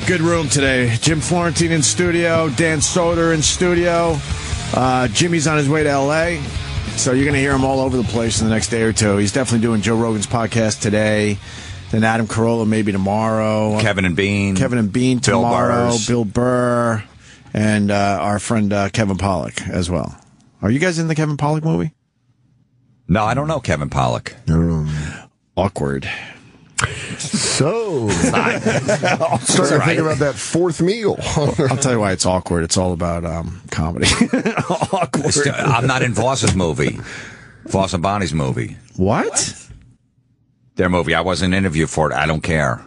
Good room today. Jim Florentine in studio, Dan Soder in studio. Jimmy's on his way to L.A., so you're going to hear him all over the place in the next day or two. He's definitely doing Joe Rogan's podcast today. Then Adam Carolla maybe tomorrow. Kevin and Bean tomorrow. Bill Burr. And our friend Kevin Pollak as well. Are you guys in the Kevin Pollak movie? No, I don't know Kevin Pollak. Awkward. So, starting to think about that fourth meal. I'll tell you why it's awkward. It's all about comedy. Awkward. I'm not in Voss's movie. Voss and Bonnie's movie. What? Their movie. I wasn't interviewed for it. I don't care.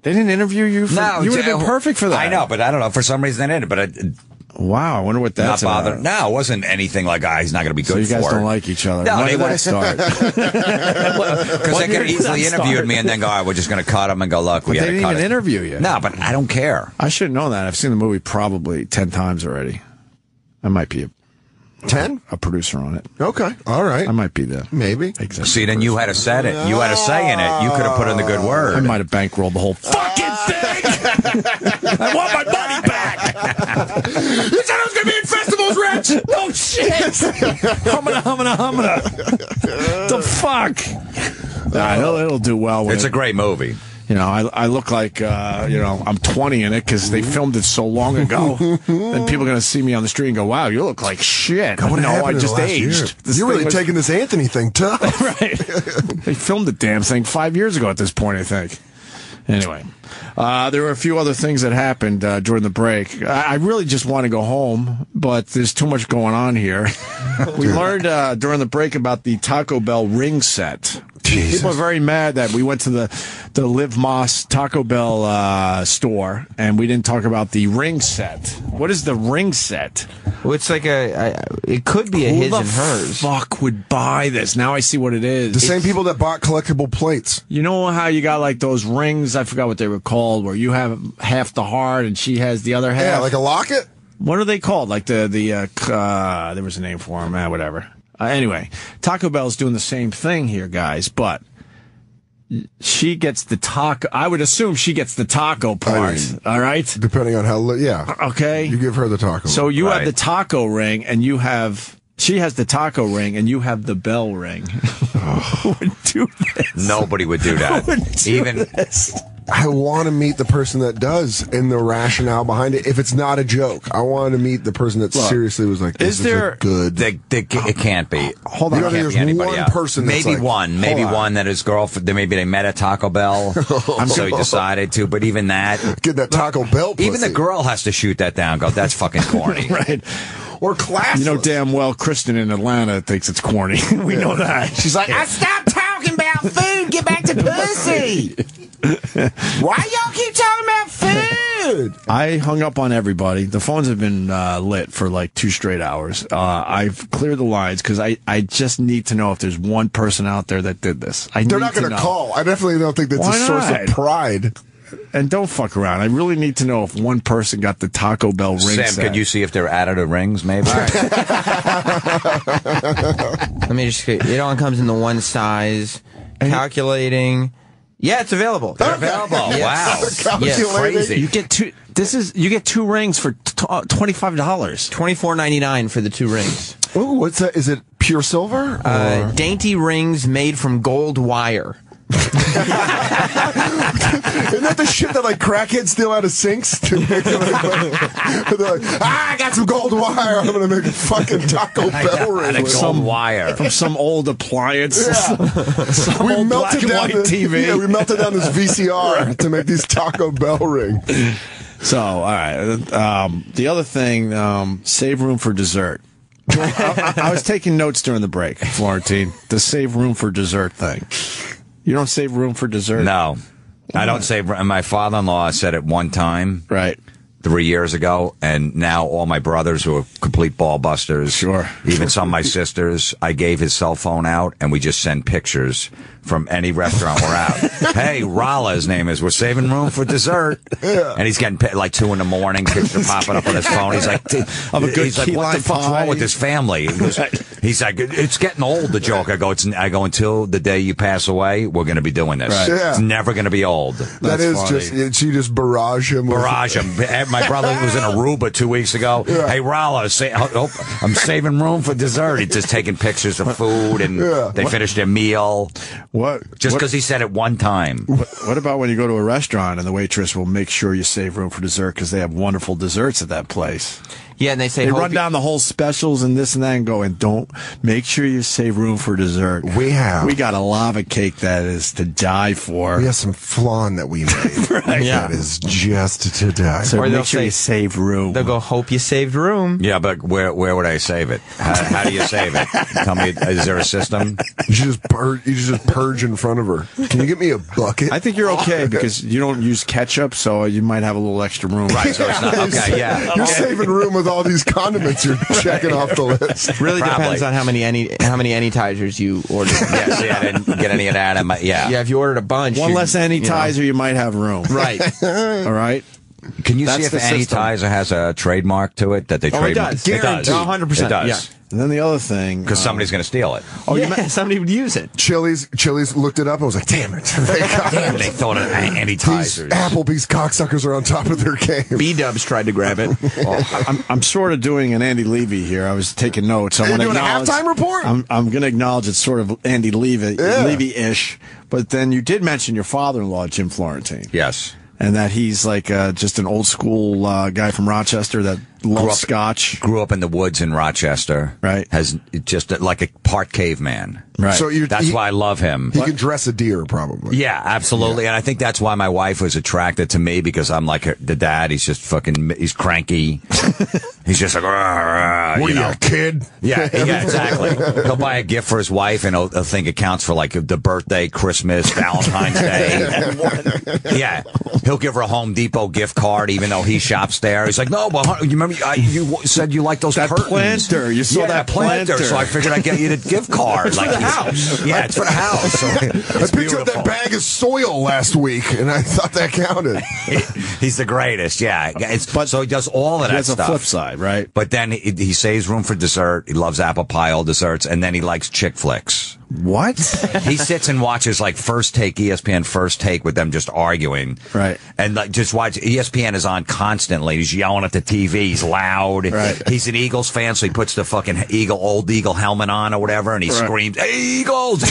They didn't interview you? You would have been perfect for that. I know, but I don't know. For some reason they didn't. But wow, I wonder what that's not bothered. about. No, it wasn't anything like, he's not going to be good for it. So you guys don't like each other. No, when did that start? Because they could have easily interviewed me and then go, we're just going to cut them and go, look, we had to cut it. They didn't even interview you. No, but I don't care. I should have known that. I've seen the movie probably 10 times already. I might be 10? A producer on it. Okay, all right. I might be the maybe. See, then you had to set it. You had a say in it. You could have put in the good word. I might have bankrolled the whole fucking thing. I want my money back. You said I was going to be in festivals, Rich. No shit. Humana. The fuck. Nah, it'll do well. It's a great movie. You know, I look like, I'm 20 in it because they filmed it so long ago. Then people are going to see me on the street and go, wow, you look like shit. I just aged. You're really taking this Anthony thing tough. Right. They filmed the damn thing 5 years ago at this point, I think. Anyway, there were a few other things that happened during the break. I really just want to go home, but there's too much going on here. We learned during the break about the Taco Bell ring set. Jesus. People are very mad that we went to the Liv Moss Taco Bell store and we didn't talk about the ring set. What is the ring set? Well, it's like it could be a his and hers. Who the fuck would buy this? Now I see what it is. The same people that bought collectible plates. You know how you got like those rings, I forgot what they were called, where you have half the heart and she has the other half? Yeah, like a locket? What are they called? Like there was a name for them, whatever. Anyway, Taco Bell's doing the same thing here, guys, but she gets the taco. I would assume she gets the taco part, all right? Depending on how, yeah. Okay. You give her the taco. So you have the taco ring, and she has the taco ring, and you have the bell ring. Who would do this? Nobody would do that. Who would do this? I want to meet the person that does and the rationale behind it. If it's not a joke, I want to meet the person that seriously was like, this is good. It can't be. Hold on. You know, there's one person that's maybe one that his girlfriend, maybe they met at Taco Bell, so he decided to, but even that. Get that Taco Bell pussy. Even the girl has to shoot that down, go, that's fucking corny. Right. Or classless. You know damn well Kristen in Atlanta thinks it's corny. We know that. She's like, I stopped talking about food. Get back to pussy. Why y'all keep talking about food? I hung up on everybody. The phones have been lit for like 2 straight hours. I've cleared the lines because I just need to know if there's one person out there that did this. They're not going to call. I definitely don't think that's a source of pride. And don't fuck around. I really need to know if one person got the Taco Bell ring Sam, set. could you see if they're additive rings, maybe? Let me just. It only comes in the one size. Calculating. Yeah, it's available. They're available. Yes. Wow. Yes. Crazy. You get two. You get 2 rings for $25. $24.99 for the 2 rings. Ooh, what's that? Is it pure silver? Dainty rings made from gold wire. Isn't that the shit that like crackheads steal out of sinks to make them they're like, I got some gold wire. I'm gonna make a fucking Taco Bell ring with some wire from some old appliance. Yeah. some we old melted black and down white TV. Yeah, we melted down this VCR to make these Taco Bell rings. So, all right. The other thing, save room for dessert. I was taking notes during the break, Florentine. The save room for dessert thing. You don't save room for dessert? No. I don't save. My father-in-law said it one time. Right. 3 years ago, and now all my brothers who are complete ball busters, sure, even some of my sisters, I gave his cell phone out, and we just send pictures from any restaurant we're out. Hey, Rala, his name is. We're saving room for dessert. Yeah. And he's getting like 2 a.m, picture popping up on his phone. He's like, Of a good he's like, key what the lime fuck's pie. wrong with this family? He's like, it's getting old, the joke. I go, until the day you pass away, we're going to be doing this. Right. Yeah. It's never going to be old. That is funny. just, she just barrage him. Barrage him. My brother was in Aruba 2 weeks ago. Yeah. Hey, Rala, I'm saving room for dessert. He's just taking pictures of food, and they finished their meal. Just because he said it one time. What about when you go to a restaurant and the waitress will make sure you save room for dessert because they have wonderful desserts at that place? Yeah, and they say They run down the whole specials and this and that and go, and don't make sure you save room for dessert. We got a lava cake that is to die for. We have some flan that we made. Right. Yeah. That is just to die. So Or they'll make sure say- you save room. They'll go, hope you saved room. Yeah, but where would I save it? How do you save it? Tell me, is there a system? You just purge in front of her. Can you get me a bucket? I think you're okay because you don't use ketchup, so you might have a little extra room. Right, so it's not, okay, yeah. You're saving room with all these condiments you're checking off the list. Really Probably. depends on how many anytizers you ordered. Yeah, see, I didn't get any of that. Yeah, if you ordered a bunch. One you- less anytizer, you might have room. Right. All right. Can you That's see if the system. Anytizer has a trademark to it that they Oh, it trademark? does. It does. 100%. It does. Yeah. And then the other thing. Because somebody's going to steal it. Oh, you yeah, somebody would use it. Chili's looked it up and was like, damn it. Damn, they thought of These anytizers. Applebee's cocksuckers are on top of their game. B-dubs tried to grab it. I'm sort of doing an Andy Levy here. I was taking notes. I Are you want to doing a acknowledge. halftime report? I'm going to acknowledge it's sort of Andy Yeah. Levy-ish. But then you did mention your father-in-law, Jim Florentine. Yes. And that he's like just an old school guy from Rochester that loves scotch. Grew up in the woods in Rochester. Right. Has just like a part caveman. Right. So That's why I love him. He can dress a deer, probably. Yeah, absolutely. And I think that's why my wife was attracted to me, because I'm like the dad. He's just he's cranky. He's just like, What are you, a kid? Yeah, exactly. He'll buy a gift for his wife, and he'll think it counts for like the birthday, Christmas, Valentine's Day. Yeah, he'll give her a Home Depot gift card, even though he shops there. He's like, no, but honey, you remember you said you like those That curtains. planter. You saw that planter. So I figured I'd get you the gift card. It's for the house. Yeah, it's for the house. So I picked up that beautiful. bag of soil last week, and I thought that counted. He's the greatest. Yeah, so he does all of that That's a stuff. flip side, right? But then he saves room for dessert. He loves apple pie, all desserts, and then he likes chick flicks. What? He sits and watches like First Take, ESPN First Take, with them just arguing. Right. And like just watch. ESPN is on constantly. He's yelling at the TV. He's loud. Right. He's an Eagles fan, so he puts the fucking old Eagle helmet on or whatever, and he screams, "Hey, Eagles!"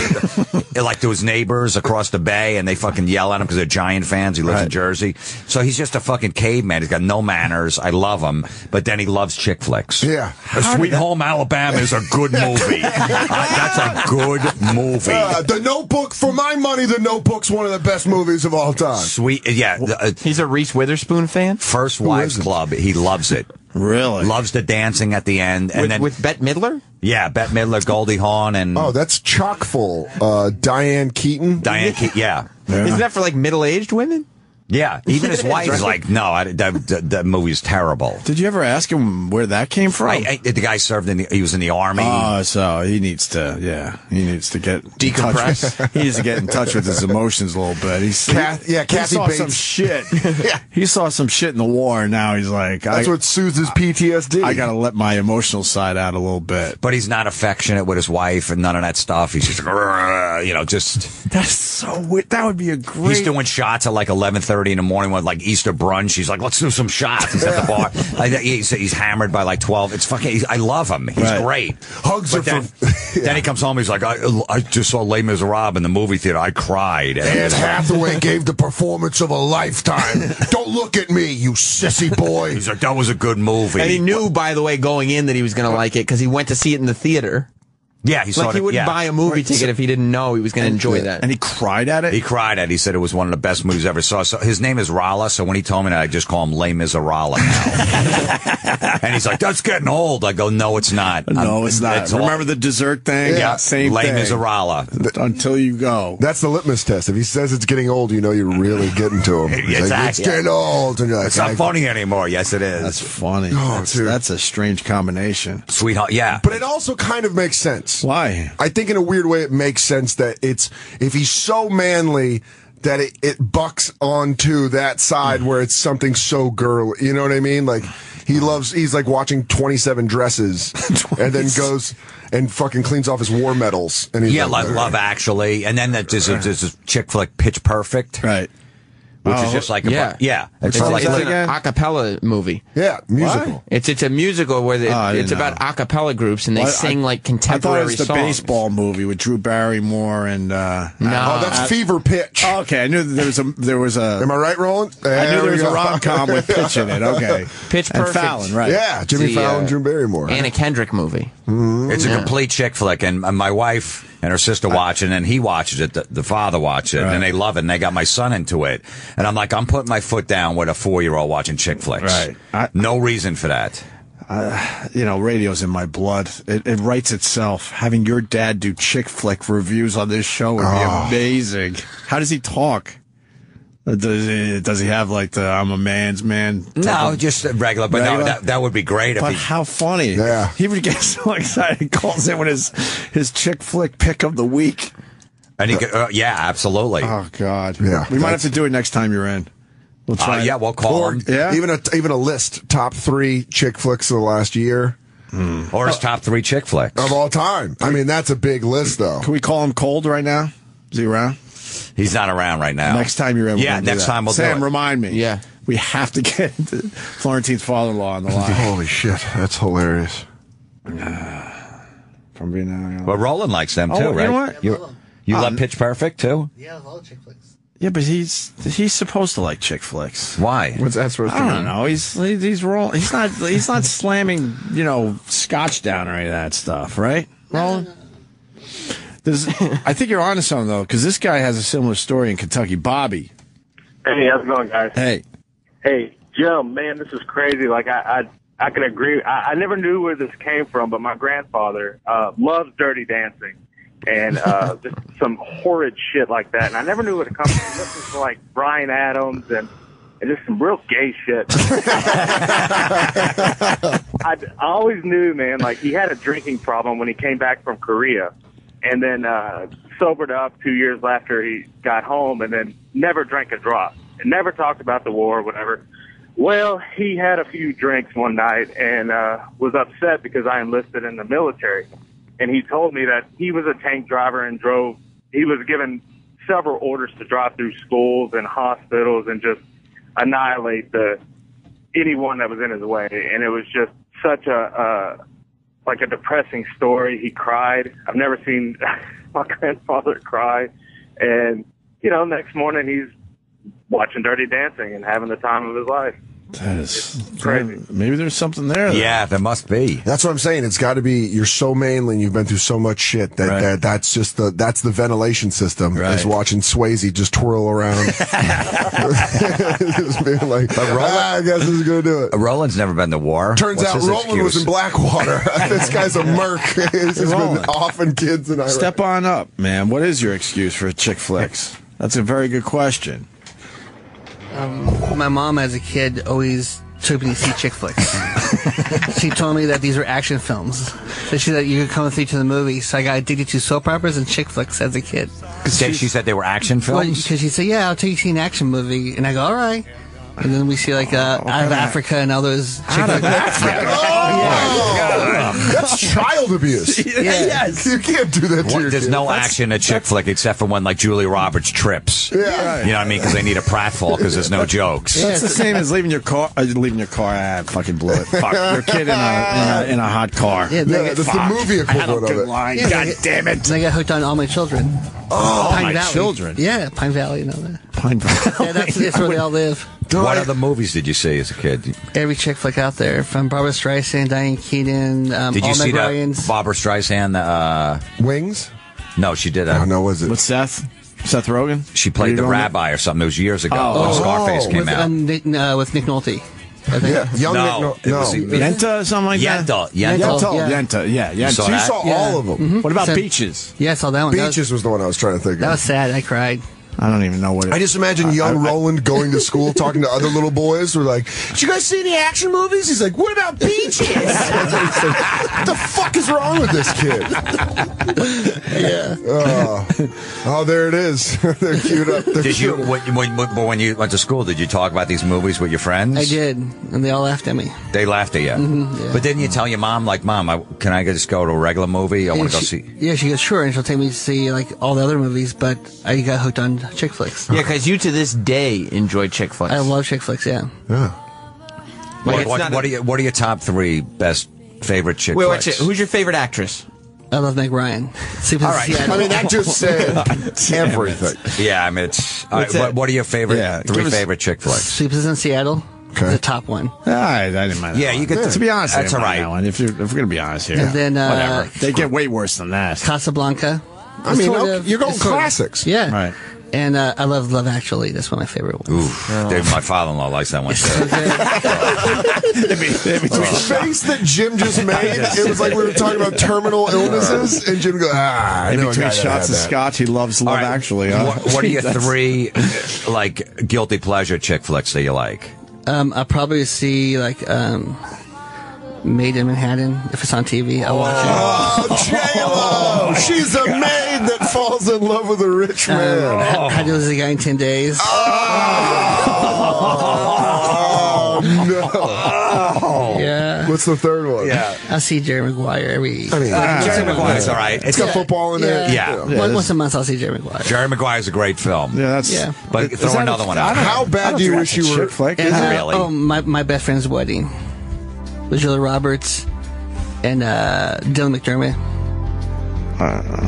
Like to his neighbors across the bay, and they fucking yell at him because they're Giant fans. He lives in Jersey, so he's just a fucking caveman. He's got no manners. I love him, but then he loves chick flicks. Yeah. Sweet Home Alabama is a good movie. That's a good movie. The Notebook, for my money, The Notebook's one of the best movies of all time. Sweet, yeah. He's a Reese Witherspoon fan? First Wives isn't? Club. He loves it. Really? Loves the dancing at the end, and then With Bette Midler? yeah, Bette Midler, Goldie Hawn, and Oh, that's chock full. Diane Keaton. Diane Keaton. Yeah. Isn't that for like middle-aged women? Yeah, even his wife's like, no, that movie's terrible. Did you ever ask him where that came from? The guy served he was in the army. Oh, so he needs to get Decompress. He needs to get in touch with his emotions a little bit. He Kathy saw Bates. some shit. He saw some shit in the war, and now he's like, That's what soothes his PTSD. I got to let my emotional side out a little bit. But he's not affectionate with his wife and none of that stuff. He's just like, just. That's so weird. That would be a great. He's doing shots at like 11:30 in the morning with like Easter brunch. He's like, let's do some shots. He's at the bar. Like, he's hammered by like 12. It's fucking. I love him. He's great. Hugs But are then he comes home. He's like, I just saw Les Miserables in the movie theater. I cried. Anne Hathaway gave the performance of a lifetime. Don't look at me, you sissy boy. He's like, that was a good movie. And he knew, by the way, going in that he was going to like it because he went to see it in the theater. Yeah, he saw Like, he it. wouldn't Yeah. buy a movie ticket if he didn't know he was going to enjoy that. And he cried at it. He cried at it. He said it was one of the best movies I ever saw. So his name is Rala, so when he told me that, I just call him Les Miserables now. And he's like, that's getting old. I go, no, it's not. No, it's not. Remember the dessert thing? Yeah. Same Les thing. Miserables. Until you go. That's the litmus test. If he says it's getting old, you know you're really getting to him. He's like, Exactly. it's getting old. And you're like, It's not funny anymore. Yes, it is. That's funny. Oh, dude. That's a strange combination. Sweetheart, yeah. But it also kind of makes sense. sense. Why? I think in a weird way it makes sense that if he's so manly that it bucks onto that side where it's something so girly. You know what I mean? Like, he's like watching 27 Dresses and then goes and fucking cleans off his war medals. And he's like Love Actually. And then there's a chick flick, Pitch Perfect. Right. Which is just like it's like an acapella movie. Yeah, musical. What? It's a musical where it's about acapella groups and they sing like contemporary songs. I thought it was the baseball movie with Drew Barrymore and no, that's Fever Pitch. Oh, okay, I knew there was a. Am I right, Roland? I knew there was a rom-com with Pitch in it. Okay, Pitch Perfect. And Fallon, right? Yeah, Jimmy Fallon, Drew Barrymore. Anna Kendrick movie. It's a complete chick flick, and my wife and her sister watch it, and he watches it, the father watches it, and they love it, and they got my son into it. And I'm like, I'm putting my foot down with a 4-year-old watching chick flicks. Right. No reason for that. Radio's in my blood. It writes itself. Having your dad do chick flick reviews on this show would be amazing. How does he talk? Does he have like the I'm a man's man? No, just regular. But no, that would be great. But how funny! Yeah, he would get so excited. He calls in with his chick flick pick of the week. And he could, absolutely. Oh God, yeah. We might have to do it next time you're in. We'll try. We'll call him. Yeah, even a list top 3 chick flicks of the last year. Or his top 3 chick flicks of all time. I mean, that's a big list, though. Can we call him Cold right now? Is he around? He's not around right now. Next time you're in, next time we'll do it. Sam, remind me. Yeah. We have to get Florentine's father-in-law on the line. Holy shit, that's hilarious. From being Well, Roland likes them too, right? You know what? You love Pitch Perfect too? Yeah, I love all chick flicks. Yeah, but he's supposed to like chick flicks. Why? What's that supposed to mean? I don't know. He's rolling. He's not slamming scotch down or any of that stuff, right? Roland? I think you're onto something though, because this guy has a similar story in Kentucky. Bobby. Hey, how's it going, guys? Hey, Jim, man, this is crazy. Like I can agree. I never knew where this came from, but my grandfather loves Dirty Dancing and just some horrid shit like that. And I never knew where it comes from. He listens to like Bryan Adams and just some real gay shit. I always knew, man, like he had a drinking problem when he came back from Korea. And then sobered up 2 years after he got home, and then never drank a drop and never talked about the war or whatever. Well, he had a few drinks one night and was upset because I enlisted in the military. And he told me that he was a tank driver and he was given several orders to drive through schools and hospitals and just annihilate anyone that was in his way. And it was just such a depressing story. He cried. I've never seen my grandfather cry. And, next morning he's watching Dirty Dancing and having the time of his life. That is crazy. Maybe there's something there. Yeah, there must be. That's what I'm saying. It's got to be. You're so manly, and you've been through so much shit that's just that's the ventilation system. Right. Is watching Swayze just twirl around, just being like, I guess this is gonna do it. Roland's never been to war. Turns out Roland was in Blackwater. This guy's a merc. He's just been offing kids in Iraq. Step on up, man. What is your excuse for chick flicks? That's a very good question. My mom, as a kid, always took me to see chick flicks. She told me that these were action films. So she said you could come with me to the movies. So I got addicted to soap operas and chick flicks as a kid. She said they were action films? Because she said, yeah, I'll take you to see an action movie. And I go, all right. And then we see Out of Africa and all those chick flicks. That's child abuse. Yes. You can't do that to your There's kid. no action in a chick flick except for when Julia Roberts trips. Yeah. You know what I mean? Because they need a pratfall because there's no jokes. It's the same as leaving your car. I fucking blew it. Fuck. Your kid in a hot car. Yeah, That's the movie I had a equivalent of good it. line. Yeah, God damn it. And I got hooked on All My Children. My Children. Yeah, Pine Valley, you know that. Pine Valley. Yeah, that's where they all live. What other movies did you see as a kid? Every chick flick out there, from Barbara Streisand, Diane Keaton, Did you all see Meg that Ryans. Barbara Streisand? Wings? No, she did. Oh, no, was it? With Seth Rogen? She played the rabbi or something. It was years ago when Scarface came out. With Nick Nolte. I think. Yeah, young No, Nick. it was- Yenta, something like that? Yenta. Yenta. Yeah. saw She that? saw all of them. What about So- Beaches? Yeah, I saw that one. Beaches was the one I was trying to think That of. was sad. I cried. I don't even know what it I just imagine young Roland going to school, talking to other little boys who are like, did you guys see any action movies? He's like, what about Peaches? What the fuck is wrong with this kid? Yeah. Oh, there it is. They're queued up. Did you, when you went to school, did you talk about these movies with your friends? I did, and they all laughed at me. They laughed at you. Yeah. But didn't you tell your mom, like, Mom, can I just go to a regular movie? I want to go see. Yeah, she goes, sure, and she'll take me to see like all the other movies, but I got hooked on chick flicks. Yeah, because you to this day enjoy chick flicks. I love chick flicks, yeah. Yeah. What are your top 3 best favorite chick Wait, flicks? who's your favorite actress? I love Meg Ryan. Sleepless All right. in Seattle. I mean, that just said everything. Yeah, I mean, it's. What are your favorite 3 favorite chick flicks? Sleepless in Seattle, the top one. I didn't mind that. Yeah, you could. To be honest, that's I all didn't mind right. that one. If we're going to be honest here. And then, whatever. They get way worse than that. Casablanca. I mean, Sort of- you're going it's sort of- classics. Yeah. Right. And I love Love Actually. That's one of my favorite ones. Ooh, my father-in-law likes that one too. The face that Jim just made, it was like we were talking about terminal illnesses, and Jim goes, I In know a between guy that shots had of that. scotch, he loves Love All right. Actually. Huh? What are your 3 like guilty pleasure chick flicks that you like? I'll probably see like Maid in Manhattan if it's on TV. I'll watch Oh, J-Lo! She's a maid that falls in love with a rich it. man. How to Lose a Guy in 10 Days. Oh, no. Yeah. What's the third one? I'll see Jerry Maguire every. Jerry Maguire's all right. It's got football in it. Yeah. Once a month, I'll see Jerry Maguire. Jerry Maguire's a great film. Yeah, that's. Yeah. But Is throw that another one out. How bad do you wish you were? Chick flick? And, Really? my best friend's wedding with Julia Roberts and Dylan McDermott.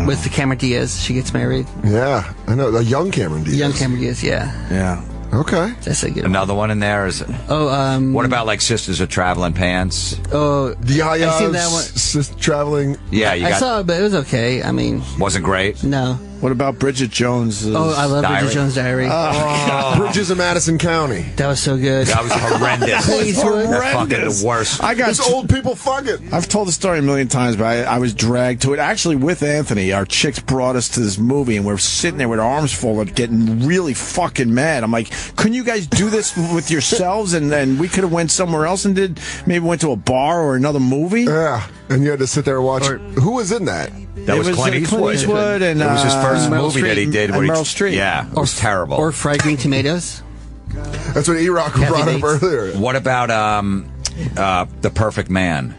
With the Cameron Diaz, she gets married. Yeah, I know. A young Cameron Diaz. Young Cameron Diaz, yeah. Yeah. Okay. That's a good one. Another one in there is. Oh, What about like Sisters of Traveling Pants? oh, Yaya's I seen that one. traveling. Yeah, you I got. saw it, but it was okay. I mean, Wasn't great. no. What about Bridget Jones? Oh, I love Diary. Bridget Jones' Diary. Bridges of Madison County. That was so good. That was horrendous. Please, That's fucking the worst. I got. It's old people fucking. I've told the story a million times, but I was dragged to it. Actually, with Anthony, our chicks brought us to this movie, and we're sitting there with our arms folded, getting really fucking mad. I'm like, couldn't you guys do this with yourselves? And then we could have went somewhere else and maybe went to a bar or another movie. Yeah, and you had to sit there and watch. Who was in that? That was Clint Eastwood. and It was his first Meryl movie that he Streep. did. And where he- Meryl Streep. Yeah, it was terrible. Or fried green tomatoes. That's what E-Rock brought up Bates. earlier. What about The Perfect Man?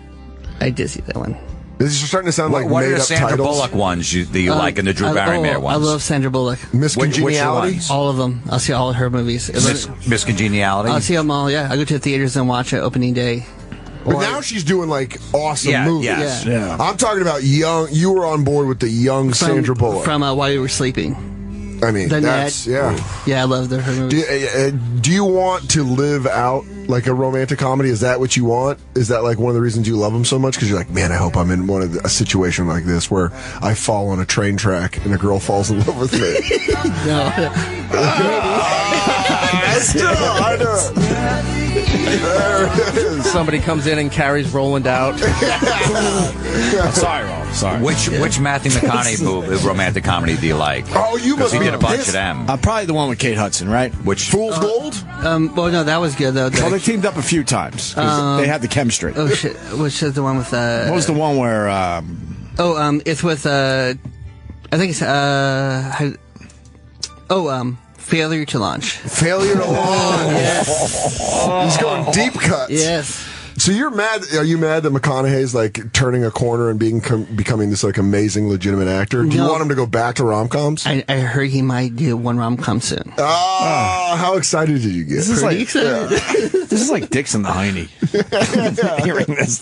I did see that one. This is starting to sound like What are made the up Sandra titles. Bullock ones that you like, and the Drew Barrymore ones? I love Sandra Bullock. Miss Which Congeniality. ones? All of them. I'll see all of her movies. Miss Congeniality. I'll see them all. Yeah, I go to the theaters and watch it opening day. But now she's doing like awesome Yeah, movies. yes. Yeah. I'm talking about young. You were on board with the young Sandra Bullock. From While We Were Sleeping. I mean, The that's Net. yeah. Yeah, I love her movies. Do you want to live out like a romantic comedy? Is that what you want? Is that like one of the reasons you love them so much? Because you're like, man, I hope I'm in a situation like this where I fall on a train track and a girl falls in love with me. No. I know. There it is. Somebody comes in and carries Roland out. Sorry, Rob. Sorry. Which Matthew McConaughey romantic comedy do you like? Oh, you Because must he be did a bunch pissed. of them. Probably the one with Kate Hudson, right? Which Fool's Gold? Well, no, that was good, though. Well, they teamed up a few times. 'Cause they had the chemistry. Oh, shit. Which is the one with... What was the one where... it's with... I think it's... Failure to Launch. Failure to launch. He's going deep cuts. Yes. So you're mad? Are you mad that McConaughey's like turning a corner and becoming this like amazing, legitimate actor? Do you No. want him to go back to rom-coms? I heard he might do one rom-com soon. Oh, how excited did you get? This is Pretty like excited. this is like Dixon the Heine. Hearing this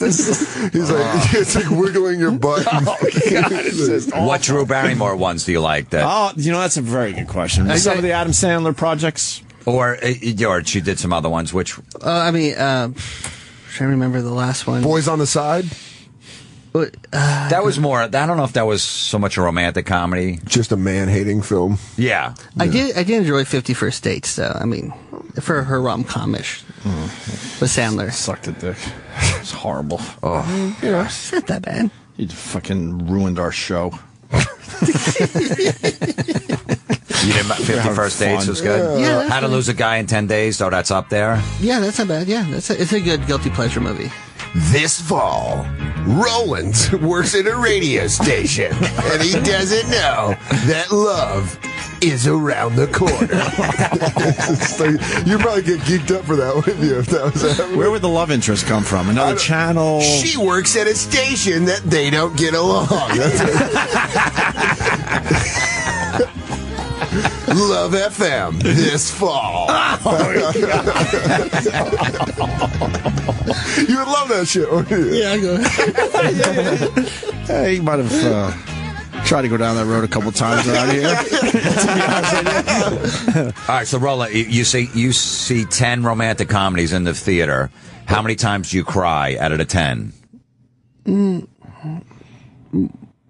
He's like, it's like wiggling your butt. what Drew Barrymore ones do you like? That Oh, that's a very good question. Some of the Adam Sandler projects. or she did some other ones? Which Trying to remember the last one. Boys on the Side? that was more. I don't know if that was so much a romantic comedy. Just a man-hating film. Yeah, I did enjoy 50 First Dates, though. I mean, for her rom-com-ish with Sandler. Sucked a dick. It's horrible. It's not that bad. You fucking ruined our show. You did 50 First Dates was good? Yeah, that's How to funny. Lose a Guy in 10 Days, so that's up there. Yeah, that's not bad. Yeah, it's a good guilty pleasure movie. This fall, Roland works at a radio station, and he doesn't know that love is around the corner. You'd probably get geeked up for that, wouldn't you, if that was happening? Where would the love interest come from? Another channel? She works at a station that they don't get along. That's Love FM this fall. You would love that shit, wouldn't you? Yeah, I go. Hey, you might have tried to go down that road a couple times around here. All right, so Roland, you see 10 romantic comedies in the theater. How many times do you cry out of the 10?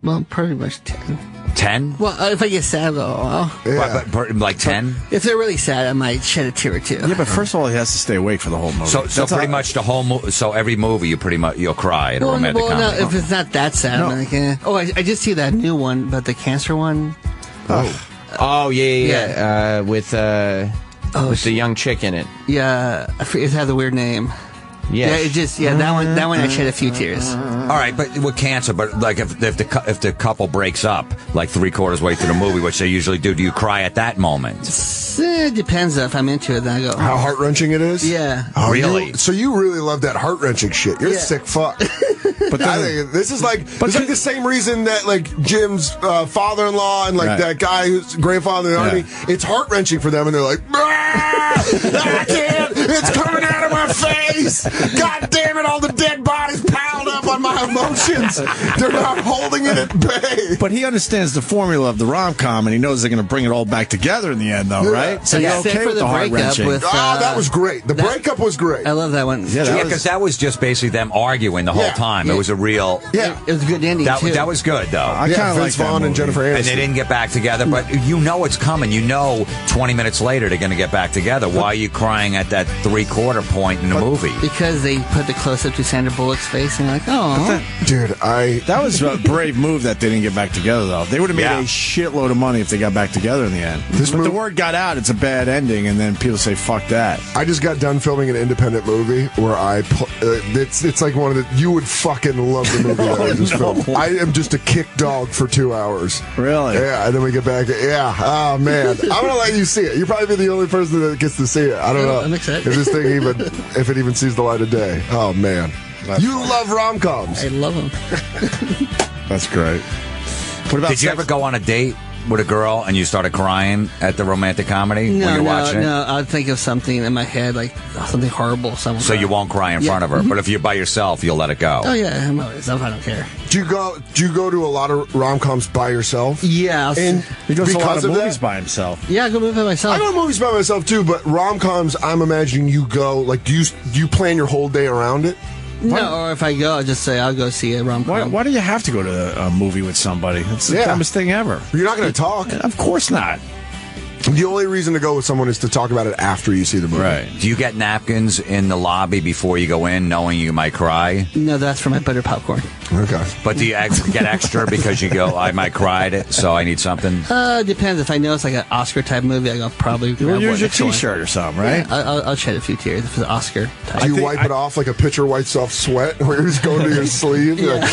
Well, pretty much 10. 10? Well, if I get sad, But like 10? if they're really sad, I might shed a tear or two. Yeah, but first of all, he has to stay awake for the whole movie. So pretty much the whole so every movie you'll cry at a romantic no, comedy. if it's not that sad, I'm like, eh. Oh, I just see that new one, but the cancer one. Oh, yeah. With the young chick in it. Yeah, it had a weird name. Yes. Yeah, it just that one I shed a few tears. All right, but with cancer, but like if the couple breaks up like 3/4 way through the movie, which they usually do you cry at that moment? It depends if I'm into it. Then I go, How heart-wrenching it is? Yeah. Oh, Really? So you really love that heart-wrenching shit. You're a Yeah. sick fuck. But I think this is like the same reason that like Jim's father-in-law and like that guy who's grandfather in the army, it's heart-wrenching for them, and they're like, I can't. It's coming out of my face. God damn it! All the dead bodies piled up on my emotions. They're not holding it at bay. But he understands the formula of the rom-com, and he knows they're going to bring it all back together in the end, though, right? So you're Except okay for with the the breakup heart-wrenching. with. That was great. The breakup was great. I love that one. Yeah, because that was just basically them arguing the whole time. It was a real. Yeah. It was a good ending too. That was good though. I kind of like Vince that Vaughn and movie. Jennifer Aniston. And they didn't get back together, but you know it's coming. You know 20 minutes later they're going to get back together. Why are you crying at that 3/4 point in the movie? Because they put the close-up to Sandra Bullock's face and you're like, oh. Dude, That was a brave move that they didn't get back together, though. They would have made a shitload of money if they got back together in the end. But the word got out, it's a bad ending, and then people say, fuck that. I just got done filming an independent movie where it's like one of the you would fucking love the movie that I just filmed. I am just a kick dog for 2 hours. Really? Yeah, and then we get back. Yeah, oh man, I'm gonna let you see it. You'll probably be the only person that gets to see it. I don't know. I'm excited. If this thing if it even sees the light of day. Oh man, you love rom-coms. I love them. That's great. What about Did you ever go on a date with a girl and you started crying at the romantic comedy when you're watching it? No, I'll think of something in my head, like something horrible. So you won't cry in front of her, but if you're by yourself, you'll let it go. Oh yeah, I'm always up. I don't care. Do you go to a lot of rom-coms by yourself? Yeah, And He goes to a lot of because movies that? by himself. yeah, I go move by myself. I go to movies by myself too, but rom-coms, I'm imagining you go, like, do you plan your whole day around it? No, or if I go, I'll just say I'll go see a rom-com. Why do you have to go to a movie with somebody? It's the Yeah. dumbest thing ever. You're not going to talk. Of course not. The only reason to go with someone is to talk about it after you see the movie. Right. Do you get napkins in the lobby before you go in, knowing you might cry? No, that's for my butter popcorn. Okay. But do you get extra because you go, I might cry at it, so I need something? Depends. If I know it's like an Oscar-type movie, I go probably grab Use one your extra one. T-shirt or something, right? Yeah, I'll shed a few tears if it's an Oscar type. Do you wipe it off like a pitcher wipes off sweat, where you're just going to your sleeve? You're like,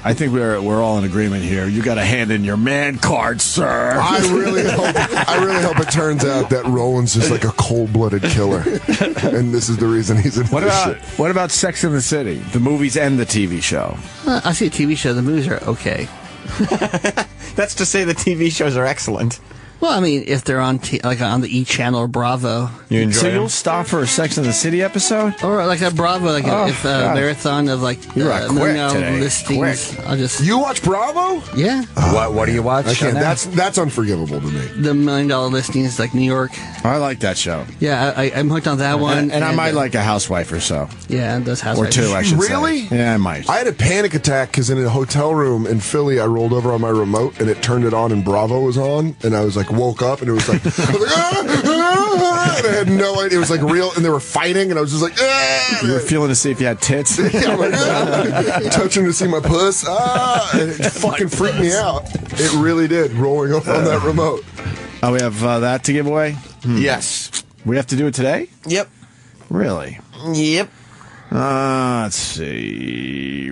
I think we're all in agreement here. You got to hand in your man card, sir. I really hope it turns out that Roland's just like a cold-blooded killer, and this is the reason he's in this shit. What about Sex in the City? The movies and the TV show. I see a TV show. The movies are okay. That's to say the TV shows are excellent. Well, I mean, if they're on like on the E Channel or Bravo, You enjoy So them? you'll stop for a Sex in the City episode? or like a Bravo, like Oh, if a God. marathon of like You are quick million today. listings, Quick. I'll just You watch Bravo? yeah, What do you watch? I can't. on there? That's unforgivable to me. the $1 million listings like New York. I like that show. Yeah, I'm hooked on that one. And I might like a housewife or so. yeah, and those Or housewives. two, I should say. Really? Yeah, I might. I had a panic attack because in a hotel room in Philly, I rolled over on my remote and it turned it on and Bravo was on, and I was like woke up and it was like, I was like, and I had had no idea. It was like real, and they were fighting, and I was just like, ah! You were feeling to see if you had tits? Yeah, I'm like, touching to see my puss. And it fucking freaked me out. It really did, rolling up on that remote. Oh, we have that to give away? Yes. We have to do it today? Yep. Really? Yep. Let's see.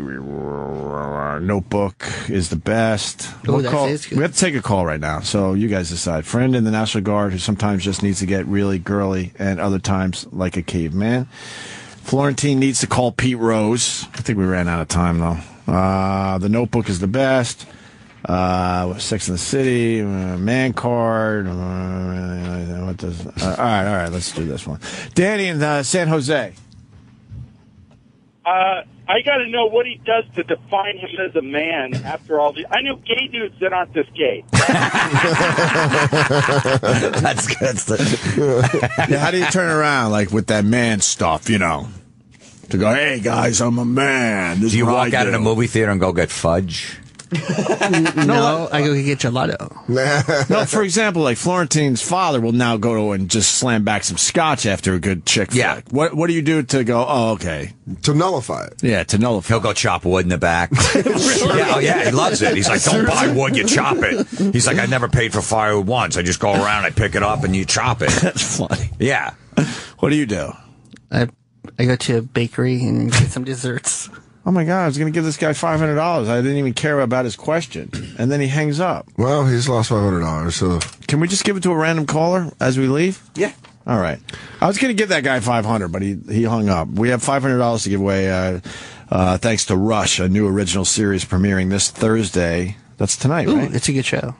Notebook is the best. Oh, What that call? is good. We have to take a call right now, so you guys decide. Friend in the National Guard who sometimes just needs to get really girly and other times like a caveman. Florentine needs to call Pete Rose. I think we ran out of time, though. The Notebook is the best. Sex in the City, Man Card. What does? All right. Let's do this one. Danny in San Jose. I got to know what he does to define him as a man after all the. I know gay dudes that aren't this gay. That's good. Yeah, how do you turn around, like, with that man stuff, you know? To go, hey, guys, I'm a man. This Do you is what walk I out of do. the movie theater and go get fudge? No, I go get gelato. No, for example, like Florentine's father will now go and just slam back some scotch after a good chick Yeah. flick. What do you do to go, oh, okay. To nullify it. Yeah, to nullify. He'll go chop wood in the back. Yeah, oh yeah, he loves it. He's like, don't buy wood, you chop it. He's like, I never paid for firewood once. I just go around, I pick it up, and you chop it. That's funny. Yeah. What do you do? I go to a bakery and get some desserts. Oh my God, I was going to give this guy $500. I didn't even care about his question. And then he hangs up. Well, he's lost $500, so. Can we just give it to a random caller as we leave? Yeah. All right. I was going to give that guy $500, but he hung up. We have $500 to give away thanks to Rush, a new original series premiering this Thursday. That's tonight, Ooh, right? it's a good show.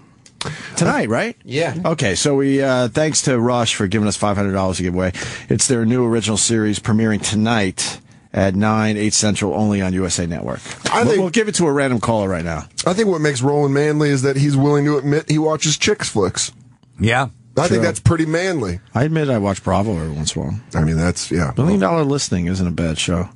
Tonight, right? Yeah. Okay, so we thanks to Rush for giving us $500 to give away. It's their new original series premiering tonight at 8 Central, only on USA Network. We'll give it to a random caller right now. I think what makes Roland manly is that he's willing to admit he watches chicks flicks. Yeah. I think that's pretty manly. I admit I watch Bravo every once in a while. I mean, that's, yeah. $1 Million Listening isn't a bad show.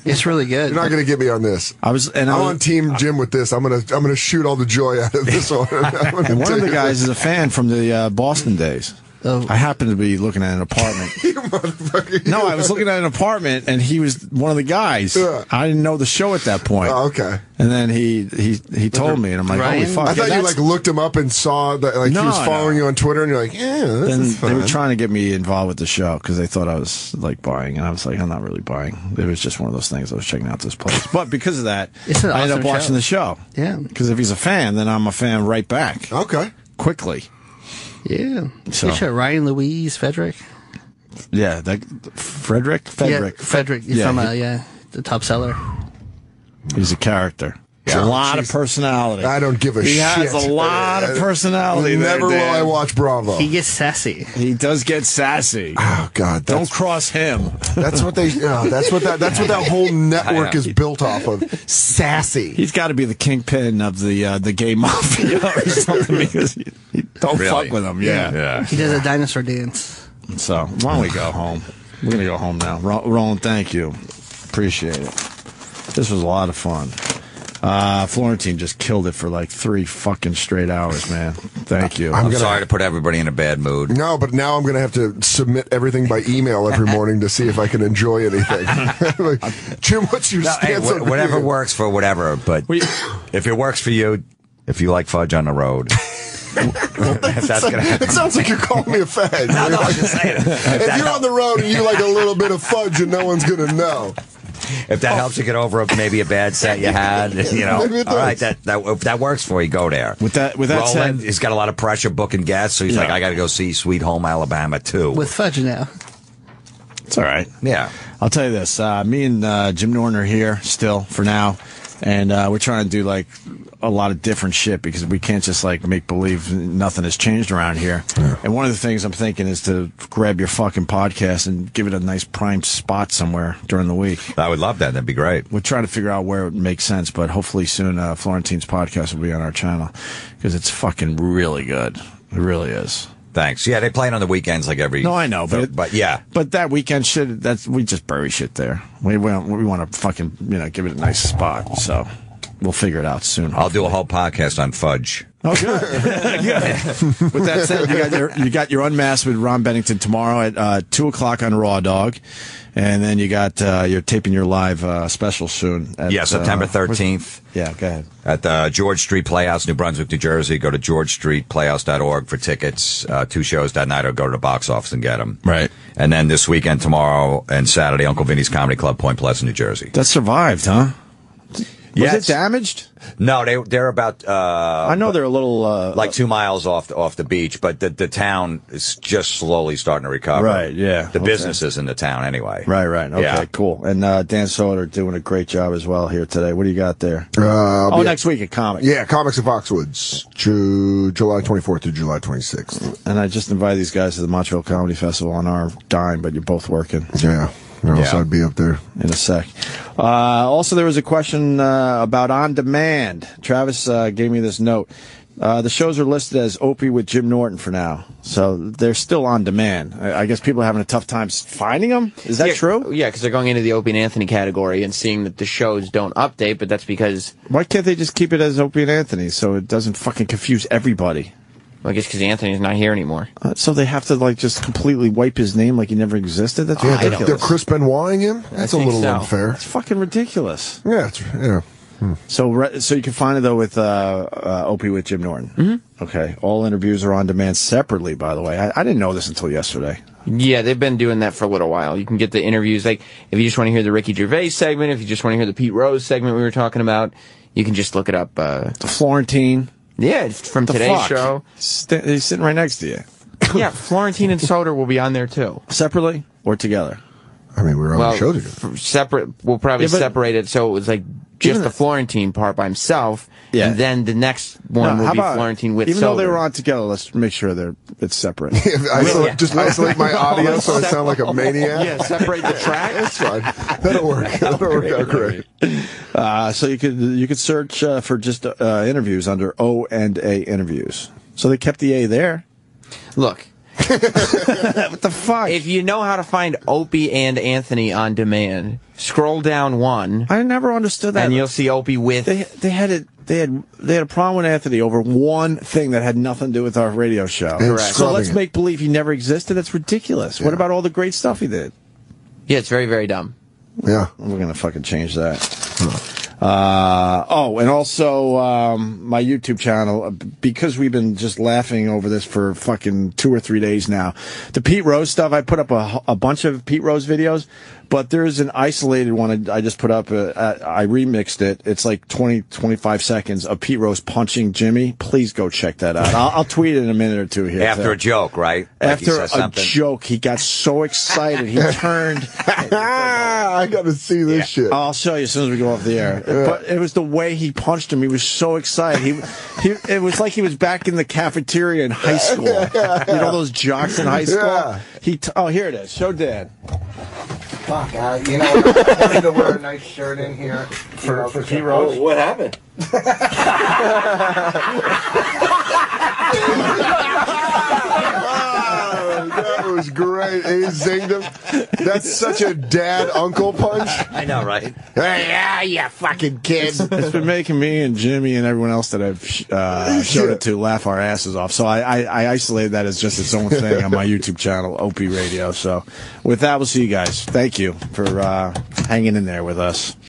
It's really good. You're not going to get me on this. I'm on Team Jim with this. I'm gonna shoot all the joy out of this one. And one of the guys is a fan from the Boston days. Oh. I happened to be looking at an apartment. You motherfucker. No, I was looking at an apartment, and he was one of the guys. Yeah. I didn't know the show at that point. Oh, okay. And then he told me, and I'm like, Ryan? holy fuck. I thought you like looked him up and saw that like he was following you on Twitter, and you're like, yeah, this Then is fun. they were trying to get me involved with the show because they thought I was like buying, and I was like, I'm not really buying. It was just one of those things. I was checking out this place, but because of that, It's an I ended up awesome watching show. the show. Yeah. Because if he's a fan, then I'm a fan right back Okay. Yeah. quickly. So- Good show. Ryan Louise Frederick. Yeah, that Frederick. Yeah, Frederick. He's Yeah, from he- the top seller. He's a character. He's a lot of personality. I don't give a He shit. has a lot of personality. Never will I watch Bravo. He gets sassy. He does get sassy. Oh God! Don't cross him. That's what they. That's what that whole network is built off of. Sassy. He's got to be the kingpin of the gay mafia or something because you don't Really? fuck with him. Yeah. Yeah. He does a dinosaur dance. So why don't we go home? We're gonna go home now. Roland, thank you. Appreciate it. This was a lot of fun. Florentine just killed it for like 3 fucking straight hours, man. Thank you. I'm sorry to put everybody in a bad mood. No, but now I'm going to have to submit everything by email every morning to see if I can enjoy anything. Like, Jim, what's your No, hey, stance on whatever video? works for whatever, but if it works for you, if you like fudge on the road, if that's gonna happen. It sounds like you're calling me a fag. No, I'm just saying. If you're on the road and you like a little bit of fudge and no one's going to know. If that helps you get over maybe a bad set you had, you know, Maybe it all right, does. if that works for you, go there. With that Roland, said, he's got a lot of pressure booking guests, so he's Yeah. like, I got to go see Sweet Home Alabama too. With fudge now. it's all right. Yeah. I'll tell you this. Me and Jim Norton are here still for now, and we're trying to do like a lot of different shit because we can't just like make believe nothing has changed around here. And one of the things I'm thinking is to grab your fucking podcast and give it a nice prime spot somewhere during the week. I would love that. That'd be great. We're trying to figure out where it makes sense, but hopefully soon Florentine's podcast will be on our channel because it's fucking really good. It really is. Thanks. Yeah, they play it on the weekends like every. No, I know, but yeah. But that weekend shit, we just bury shit there. We want to fucking give it a nice spot. So we'll figure it out soon. I'll do a whole podcast on fudge. Oh, good. Good. With that said, you got your Unmasked with Ron Bennington tomorrow at 2:00 on Raw Dog, and then you got you're taping your live special soon. At, September 13th. Yeah, go ahead. At the George Street Playhouse, New Brunswick, New Jersey. Go to georgestreetplayhouse.org for tickets. 2 shows that night, or go to the box office and get them. Right. And then this weekend, tomorrow and Saturday, Uncle Vinny's Comedy Club, Point Pleasant, New Jersey. That survived, huh? Was it damaged? No, they're about. I know they're a little like 2 miles off the beach, but the town is just slowly starting to recover. Right. Yeah. The businesses in the town, anyway. Right. Okay. Yeah. Cool. And Dan Soder doing a great job as well here today. What do you got there? Next week at Comics. Yeah, Comics at Foxwoods, July 24th to July 26th. And I just invited these guys to the Montreal Comedy Festival on our dime, but you're both working. Yeah. So I'd be up there in a sec. Also, there was a question about On Demand. Travis gave me this note. The shows are listed as Opie with Jim Norton for now, so they're still on demand. I guess people are having a tough time finding them. Is that true? Yeah, because they're going into the Opie and Anthony category and seeing that the shows don't update, but that's because... Why can't they just keep it as Opie and Anthony so it doesn't fucking confuse everybody? Well, I guess because Anthony's not here anymore. So they have to just completely wipe his name like he never existed? That's ridiculous. They're Chris Benoiting him? That's a little unfair. It's fucking ridiculous. Yeah, So you can find it, though, with Opie with Jim Norton. Mm-hmm. Okay. All interviews are on demand separately, by the way. I didn't know this until yesterday. Yeah, they've been doing that for a little while. You can get the interviews, like, if you just want to hear the Ricky Gervais segment, if you just want to hear the Pete Rose segment we were talking about, you can just look it up. The Florentine. Yeah, it's from today's show. He's sitting right next to you. Yeah, Florentine and Soder will be on there, too. Separately or together? I mean, we're on the show together. Separate. We'll probably separate it so it was like just the Florentine part by himself, and then the next one will be Florentine with Soder. Even though they were on together, let's make sure it's separate. Just isolate my audio so I sound like a maniac. Yeah, separate the track. That's fine. That'll work. That'll work out great. So you could search for just interviews under O&A interviews. So they kept the A there. Look. What the fuck? If you know how to find Opie and Anthony on demand, scroll down one. I never understood that. And you'll see Opie with. They had a problem with Anthony over one thing that had nothing to do with our radio show. Correct. So let's make believe he never existed. That's ridiculous. Yeah. What about all the great stuff he did? Yeah, it's very, very dumb. Yeah. We're gonna fucking change that. And also my YouTube channel, because we've been just laughing over this for fucking 2 or 3 days now. The Pete Rose stuff, I put up a bunch of Pete Rose videos, but there's an isolated one I just put up. I remixed it. It's like 25 seconds of Pete Rose punching Jimmy. Please go check that out. I'll tweet it in a minute or two here. After a joke, right? Like After a joke, he got so excited. He turned. I got to see this shit. I'll show you as soon as we go off the air. Yeah. But it was the way he punched him. He was so excited. It was like he was back in the cafeteria in high school. You know those jocks in high school? Yeah. Here it is. Show Dad. Fuck, I wanted to wear a nice shirt in here for Pete Rose. What happened? That was great. He zinged him. That's such a dad-uncle punch. I know, right? Hey, you fucking kid. It's been making me and Jimmy and everyone else that I've showed it to laugh our asses off. So I isolated that as just its own thing on my YouTube channel, Opie Radio. So with that, we'll see you guys. Thank you for hanging in there with us.